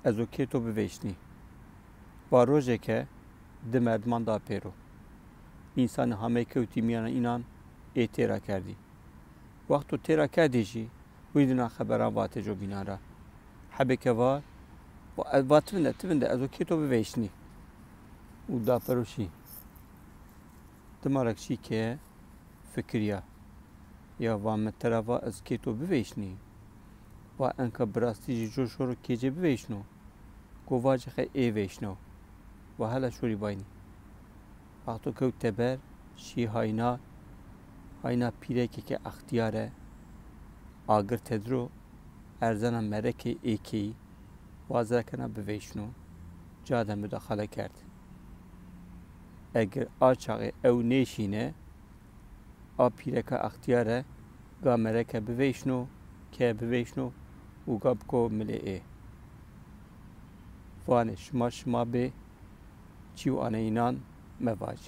ازو کتو بویشنی و روزه که ده مردمان دا پیرو انسان همه کوتی میان اینان ای تیرا کردی وقتو تیرا کردی جی ویدنا خبران واته جو بینارا حبه که و تبنده ازو کتو بویشنی و دا پروشی دمارکشی که فکریا یا وامترا و از کتو بویشنی و انکا براستی جی جو شورو کیجه بویشنو گواجه خی ای ویشنو و هلا شوری باینی وقتو که تبر شی هاینا پیره که اختیاره آگر تدرو ارزنا مرکه ایکی وازه کنه بویشنو جاده مداخله کرد اگر آچاقه او نیشینه آ پیره که اختیاره گا مرکه بویشنو که بویشنو و گا بکو ملیه وانه شما به چیو آنه اینان مواج